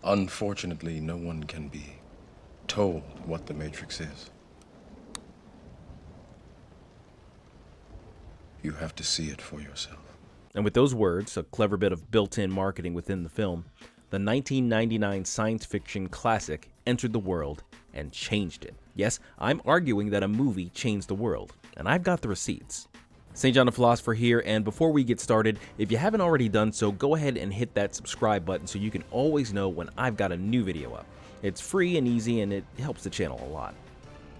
Unfortunately, no one can be told what the Matrix is. You have to see it for yourself. And with those words, a clever bit of built-in marketing within the film, the 1999 science fiction classic entered the world and changed it. Yes, I'm arguing that a movie changed the world, and I've got the receipts. St. John the Philosopher here, and before we get started, if you haven't already done so, go ahead and hit that subscribe button so you can always know when I've got a new video up. It's free and easy, and it helps the channel a lot.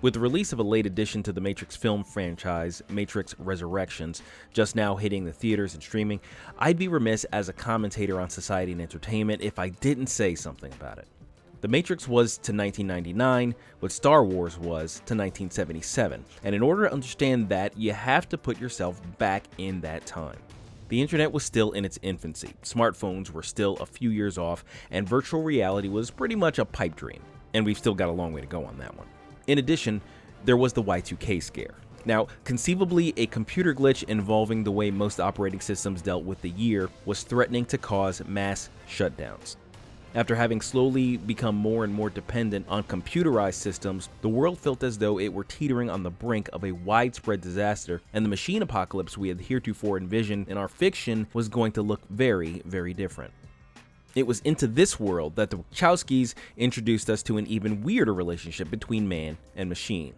With the release of a late addition to the Matrix film franchise, Matrix Resurrections, just now hitting the theaters and streaming, I'd be remiss as a commentator on society and entertainment if I didn't say something about it. The Matrix was to 1999 what Star Wars was to 1977, and in order to understand that, you have to put yourself back in that time. The internet was still in its infancy, smartphones were still a few years off, and virtual reality was pretty much a pipe dream, and we've still got a long way to go on that one. In addition, there was the Y2K scare. Now, conceivably, a computer glitch involving the way most operating systems dealt with the year was threatening to cause mass shutdowns. After having slowly become more and more dependent on computerized systems, the world felt as though it were teetering on the brink of a widespread disaster, and the machine apocalypse we had heretofore envisioned in our fiction was going to look very, very different. It was into this world that the Wachowskis introduced us to an even weirder relationship between man and machine.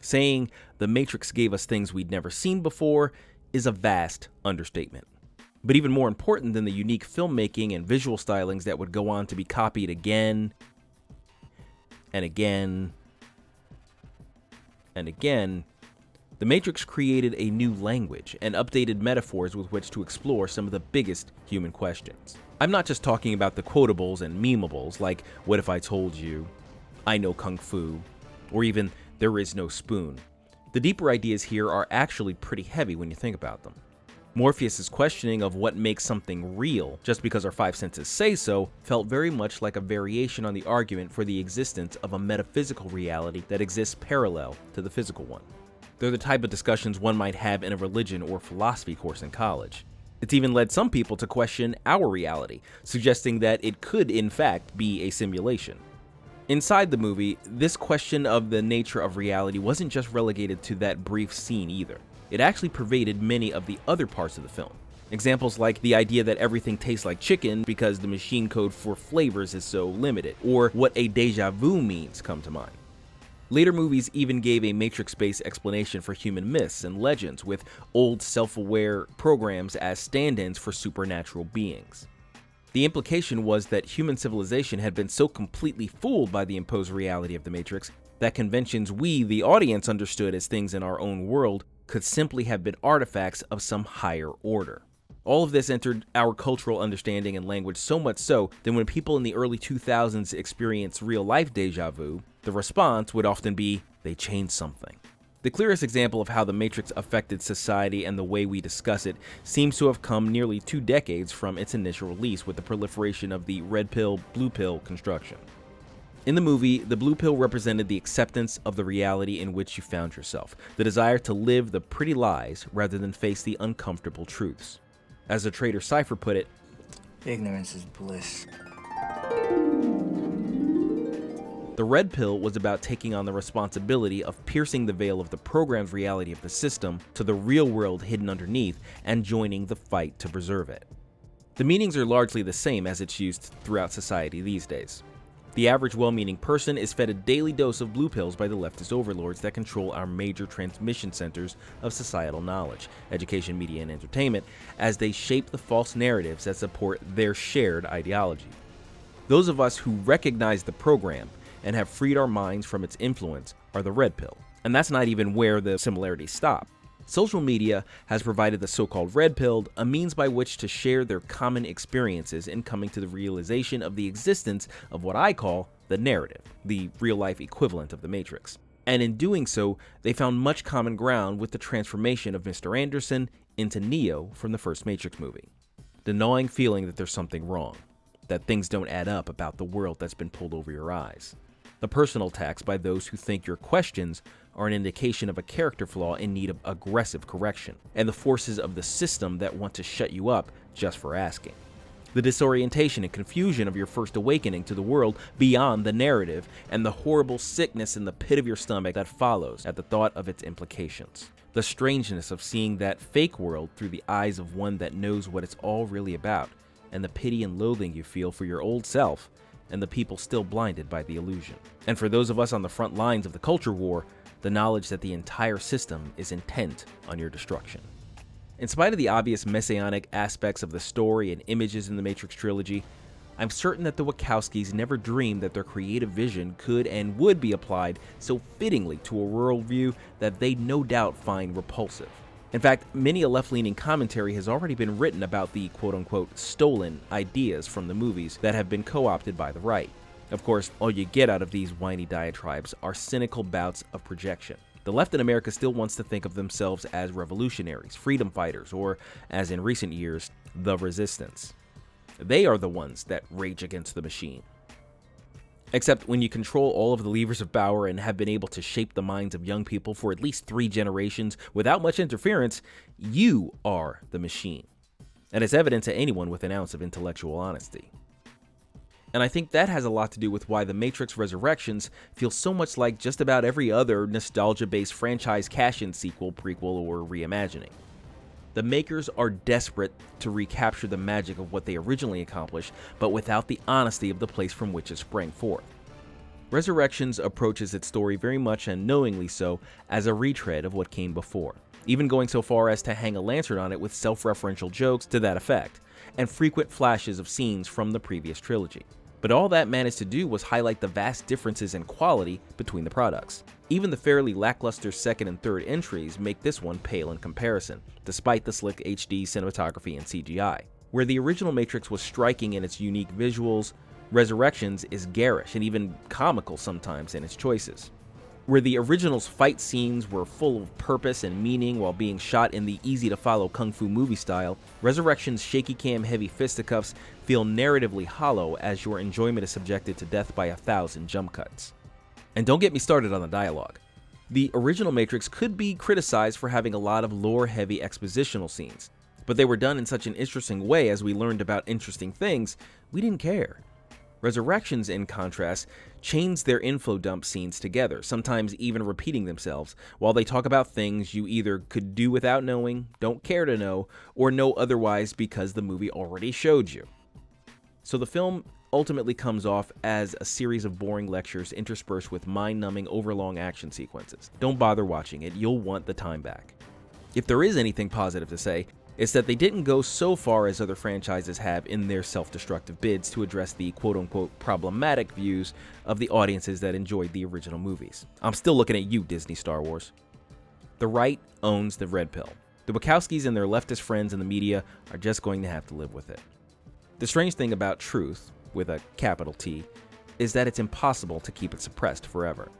Saying the Matrix gave us things we'd never seen before is a vast understatement. But even more important than the unique filmmaking and visual stylings that would go on to be copied again and again and again, the Matrix created a new language and updated metaphors with which to explore some of the biggest human questions. I'm not just talking about the quotables and memeables like, what if I told you, I know Kung Fu, or even there is no spoon. The deeper ideas here are actually pretty heavy when you think about them. Morpheus' questioning of what makes something real, just because our five senses say so, felt very much like a variation on the argument for the existence of a metaphysical reality that exists parallel to the physical one. They're the type of discussions one might have in a religion or philosophy course in college. It's even led some people to question our reality, suggesting that it could in fact be a simulation. Inside the movie, this question of the nature of reality wasn't just relegated to that brief scene either. It actually pervaded many of the other parts of the film. Examples like the idea that everything tastes like chicken because the machine code for flavors is so limited, or what a déjà vu means come to mind. Later movies even gave a Matrix-based explanation for human myths and legends, with old self-aware programs as stand-ins for supernatural beings. The implication was that human civilization had been so completely fooled by the imposed reality of the Matrix that conventions we, the audience, understood as things in our own world could simply have been artifacts of some higher order. All of this entered our cultural understanding and language so much so that when people in the early 2000s experienced real-life déjà vu, the response would often be, they changed something. The clearest example of how the Matrix affected society and the way we discuss it seems to have come nearly 2 decades from its initial release with the proliferation of the red pill, blue pill construction. In the movie, the blue pill represented the acceptance of the reality in which you found yourself, the desire to live the pretty lies rather than face the uncomfortable truths. As the traitor Cypher put it, ignorance is bliss. The red pill was about taking on the responsibility of piercing the veil of the program's reality of the system to the real world hidden underneath and joining the fight to preserve it. The meanings are largely the same as it's used throughout society these days. The average well-meaning person is fed a daily dose of blue pills by the leftist overlords that control our major transmission centers of societal knowledge, education, media, and entertainment, as they shape the false narratives that support their shared ideology. Those of us who recognize the program and have freed our minds from its influence are the red pill, and that's not even where the similarities stop. Social media has provided the so-called red-pilled a means by which to share their common experiences in coming to the realization of the existence of what I call the narrative, the real-life equivalent of the Matrix. And in doing so, they found much common ground with the transformation of Mr. Anderson into Neo from the first Matrix movie. The gnawing feeling that there's something wrong, that things don't add up about the world that's been pulled over your eyes. The personal attacks by those who think your questions are an indication of a character flaw in need of aggressive correction, and the forces of the system that want to shut you up just for asking. The disorientation and confusion of your first awakening to the world beyond the narrative, and the horrible sickness in the pit of your stomach that follows at the thought of its implications. The strangeness of seeing that fake world through the eyes of one that knows what it's all really about, and the pity and loathing you feel for your old self and the people still blinded by the illusion. And for those of us on the front lines of the culture war, the knowledge that the entire system is intent on your destruction. In spite of the obvious messianic aspects of the story and images in the Matrix trilogy, I'm certain that the Wachowskis never dreamed that their creative vision could and would be applied so fittingly to a worldview that they'd no doubt find repulsive. In fact, many a left-leaning commentary has already been written about the quote-unquote stolen ideas from the movies that have been co-opted by the right. Of course, all you get out of these whiny diatribes are cynical bouts of projection. The left in America still wants to think of themselves as revolutionaries, freedom fighters, or, as in recent years, the resistance. They are the ones that rage against the machine. Except when you control all of the levers of power and have been able to shape the minds of young people for at least 3 generations without much interference, you are the machine. And it's evident to anyone with an ounce of intellectual honesty. And I think that has a lot to do with why The Matrix Resurrections feels so much like just about every other nostalgia-based franchise cash-in sequel, prequel, or reimagining. The makers are desperate to recapture the magic of what they originally accomplished, but without the honesty of the place from which it sprang forth. Resurrections approaches its story very much, and knowingly so, as a retread of what came before, even going so far as to hang a lantern on it with self-referential jokes to that effect, and frequent flashes of scenes from the previous trilogy. But all that managed to do was highlight the vast differences in quality between the products. Even the fairly lackluster second and third entries make this one pale in comparison, despite the slick HD cinematography and CGI. Where the original Matrix was striking in its unique visuals, Resurrections is garish and even comical sometimes in its choices. Where the original's fight scenes were full of purpose and meaning while being shot in the easy-to-follow kung fu movie style, Resurrection's shaky cam heavy fisticuffs feel narratively hollow as your enjoyment is subjected to death by 1,000 jump cuts. And don't get me started on the dialogue. The original Matrix could be criticized for having a lot of lore-heavy expositional scenes, but they were done in such an interesting way as we learned about interesting things, we didn't care. Resurrections, in contrast, chains their info dump scenes together, sometimes even repeating themselves, while they talk about things you either could do without knowing, don't care to know, or know otherwise because the movie already showed you. So the film ultimately comes off as a series of boring lectures interspersed with mind-numbing, overlong action sequences. Don't bother watching it, you'll want the time back. If there is anything positive to say, it's that they didn't go so far as other franchises have in their self-destructive bids to address the quote-unquote problematic views of the audiences that enjoyed the original movies. I'm still looking at you, Disney Star Wars. The right owns the red pill. The Wachowskis and their leftist friends in the media are just going to have to live with it. The strange thing about truth, with a capital T, is that it's impossible to keep it suppressed forever.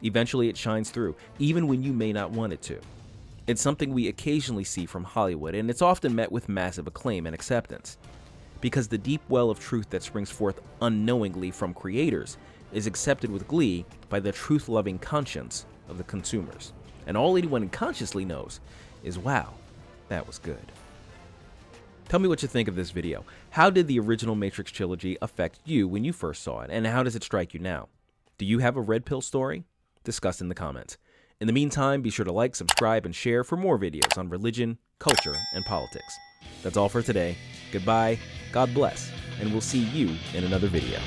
Eventually it shines through, even when you may not want it to. It's something we occasionally see from Hollywood, and it's often met with massive acclaim and acceptance. Because the deep well of truth that springs forth unknowingly from creators is accepted with glee by the truth-loving conscience of the consumers. And all anyone consciously knows is, wow, that was good. Tell me what you think of this video. How did the original Matrix trilogy affect you when you first saw it, and how does it strike you now? Do you have a red pill story? Discuss in the comments. In the meantime, be sure to like, subscribe, and share for more videos on religion, culture, and politics. That's all for today. Goodbye, God bless, and we'll see you in another video.